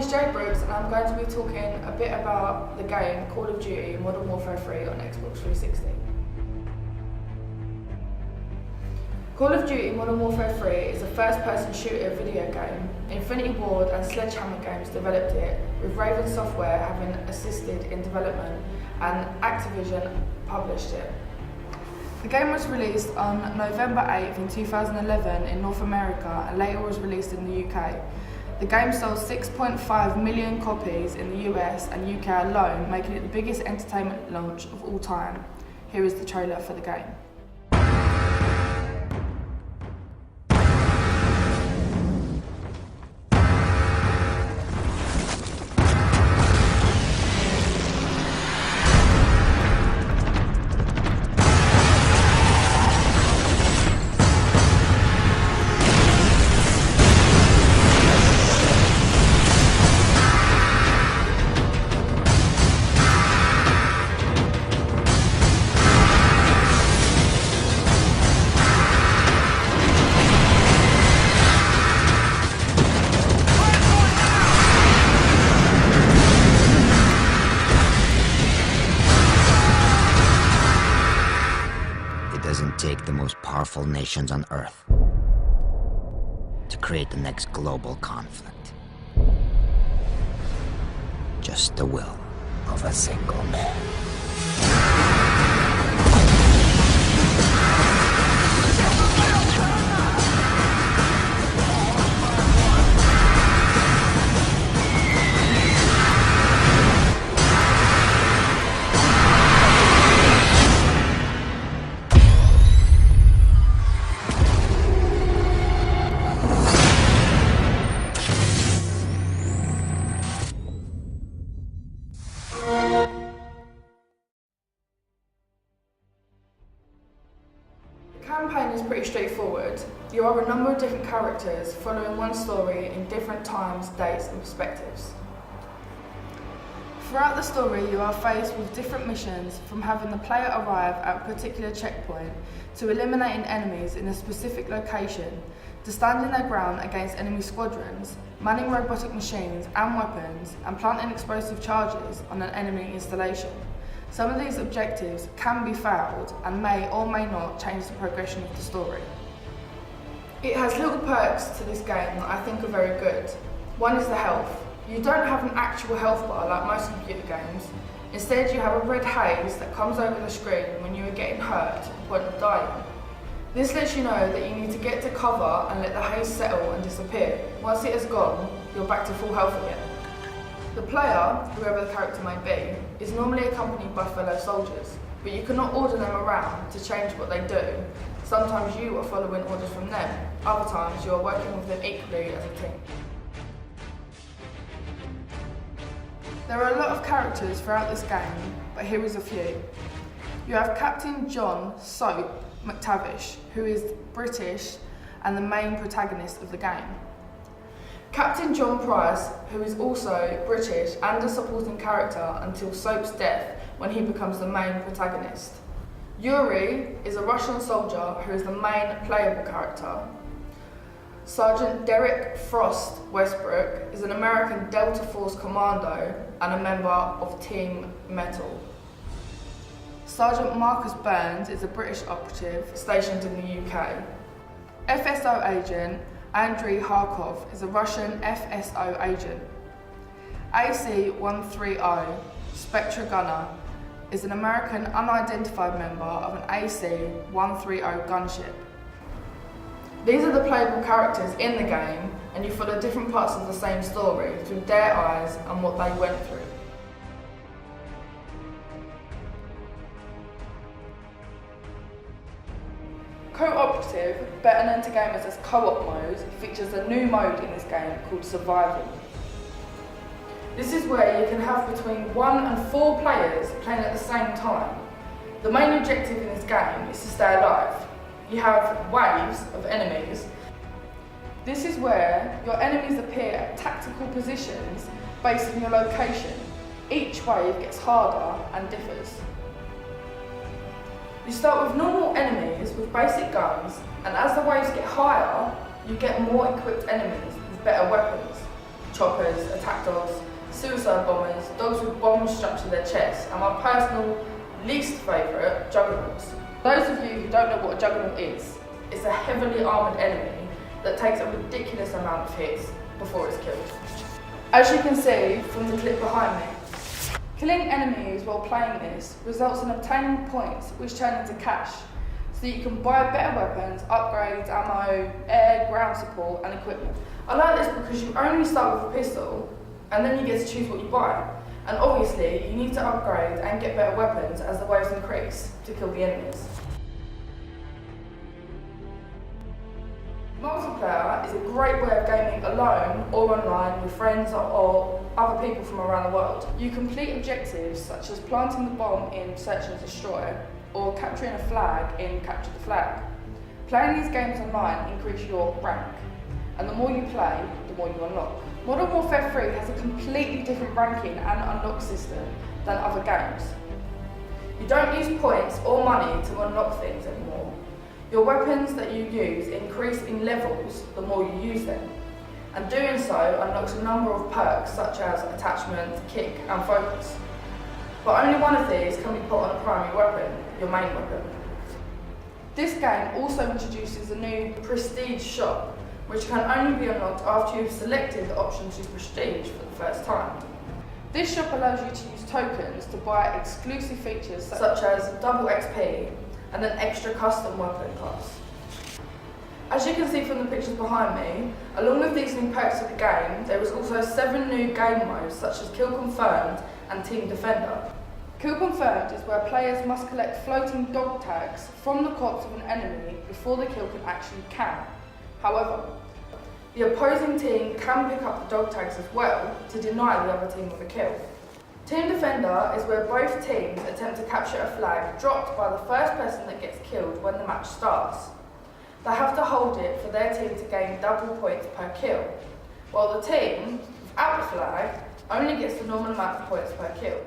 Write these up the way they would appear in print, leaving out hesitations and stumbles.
is Jade Brooks and I'm going to be talking a bit about the game Call of Duty Modern Warfare 3 on Xbox 360. Call of Duty Modern Warfare 3 is a first-person shooter video game. Infinity Ward and Sledgehammer Games developed it, with Raven Software having assisted in development, and Activision published it. The game was released on November 8th in 2011 in North America and later was released in the UK. The game sold 6.5 million copies in the US and UK alone, making it the biggest entertainment launch of all time. Here is the trailer for the game. Doesn't take the most powerful nations on Earth to create the next global conflict. Just the will of a single man. The campaign is pretty straightforward. You are a number of different characters following one story in different times, dates and perspectives. Throughout the story you are faced with different missions, from having the player arrive at a particular checkpoint, to eliminating enemies in a specific location, to standing their ground against enemy squadrons, manning robotic machines and weapons, and planting explosive charges on an enemy installation. Some of these objectives can be failed and may or may not change the progression of the story. It has little perks to this game that I think are very good. One is the health. You don't have an actual health bar like most computer games. Instead you have a red haze that comes over the screen when you are getting hurt to the point of dying. This lets you know that you need to get to cover and let the haze settle and disappear. Once it has gone, you're back to full health again. The player, whoever the character may be, is normally accompanied by fellow soldiers, but you cannot order them around to change what they do. Sometimes you are following orders from them, other times you are working with them equally as a team. There are a lot of characters throughout this game, but here is a few. You have Captain John "Soap" McTavish, who is British and the main protagonist of the game. Captain John Price, who is also British and a supporting character until Soap's death, when he becomes the main protagonist. Yuri is a Russian soldier who is the main playable character. Sergeant Derek Frost Westbrook is an American Delta Force commando and a member of Team Metal. Sergeant Marcus Burns is a British operative stationed in the UK. FSO agent Andrei Kharkov is a Russian FSO agent. AC-130 Spectre Gunner is an American unidentified member of an AC-130 gunship. These are the playable characters in the game, and you follow different parts of the same story through their eyes and what they went through. Co-operative, better known to gamers as co-op mode, features a new mode in this game called Survival. This is where you can have between 1 and 4 players playing at the same time. The main objective in this game is to stay alive. You have waves of enemies. This is where your enemies appear at tactical positions based on your location. Each wave gets harder and differs. You start with normal enemies with basic guns, and as the waves get higher, you get more equipped enemies with better weapons. choppers, attack dogs, suicide bombers, dogs with bombs strapped to their chests, and my personal least favourite, juggernauts. Those of you who don't know what a juggernaut is, it's a heavily armoured enemy that takes a ridiculous amount of hits before it's killed. As you can see from the clip behind me, killing enemies while playing this results in obtaining points which turn into cash, so you can buy better weapons, upgrades, ammo, air, ground support and equipment. I like this because you only start with a pistol and then you get to choose what you buy. And obviously you need to upgrade and get better weapons as the waves increase to kill the enemies. Multiplayer is a great way of gaming alone or online with friends or other people from around the world. You complete objectives such as planting the bomb in Search and Destroy or capturing a flag in Capture the Flag. Playing these games online increase your rank, and the more you play, the more you unlock. Modern Warfare 3 has a completely different ranking and unlock system than other games. You don't use points or money to unlock things anymore. Your weapons that you use increase in levels the more you use them, and doing so unlocks a number of perks such as attachment, kick and focus. But only one of these can be put on a primary weapon, your main weapon. This game also introduces a new prestige shop, which can only be unlocked after you've selected the option to prestige for the first time. This shop allows you to use tokens to buy exclusive features such as double XP and an extra custom weapon class. As you can see from the pictures behind me, along with these new perks of the game, there was also 7 new game modes such as Kill Confirmed and Team Defender. Kill Confirmed is where players must collect floating dog tags from the corpse of an enemy before the kill can actually count. However, the opposing team can pick up the dog tags as well to deny the other team of a kill. Team Defender is where both teams attempt to capture a flag dropped by the first person that gets killed when the match starts. They have to hold it for their team to gain double points per kill, while the team without the flag only gets the normal amount of points per kill.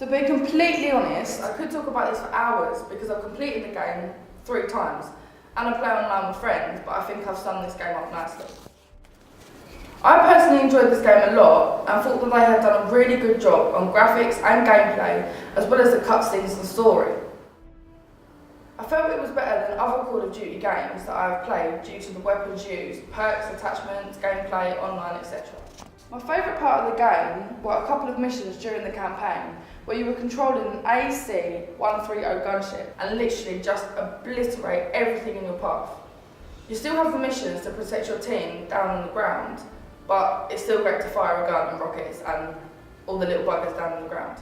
To be completely honest, I could talk about this for hours because I've completed the game 3 times and I play online with friends, but I think I've summed this game up nicely. I personally enjoyed this game a lot and thought that they had done a really good job on graphics and gameplay, as well as the cutscenes and story. I felt it was better than other Call of Duty games that I have played due to the weapons used, perks, attachments, gameplay, online, etc. My favourite part of the game were a couple of missions during the campaign where you were controlling an AC-130 gunship and literally just obliterate everything in your path. You still have the missions to protect your team down on the ground, but it's still great to fire a gun and rockets and all the little buggers down on the ground.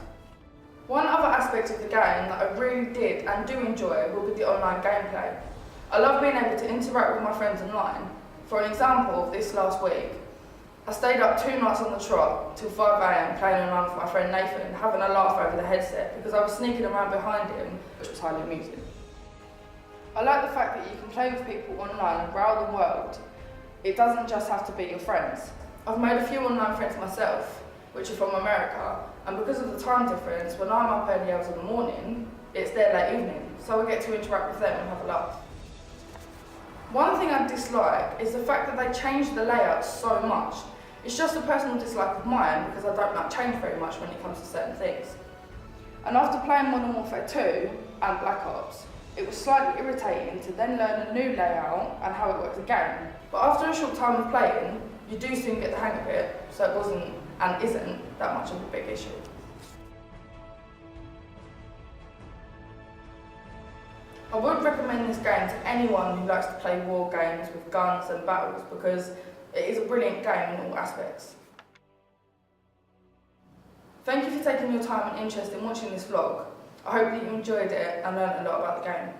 One other aspect of the game that I really did and do enjoy will be the online gameplay. I love being able to interact with my friends online. For an example of this last week, I stayed up 2 nights on the trot till 5 AM playing online with my friend Nathan, having a laugh over the headset because I was sneaking around behind him, which was highly amusing. I like the fact that you can play with people online around the world. It doesn't just have to be your friends. I've made a few online friends myself, which are from America, and because of the time difference, when I'm up early hours in the morning, it's their late evening, so I get to interact with them and have a laugh. One thing I dislike is the fact that they change the layout so much. It's just a personal dislike of mine because I don't like change very much when it comes to certain things. And after playing Modern Warfare 2 and Black Ops, it was slightly irritating to then learn a new layout and how it works again. But after a short time of playing, you do soon get the hang of it, so it wasn't and isn't that much of a big issue. I would recommend this game to anyone who likes to play war games with guns and battles because it is a brilliant game in all aspects. Thank you for taking your time and interest in watching this vlog. I hope that you enjoyed it and learned a lot about the game.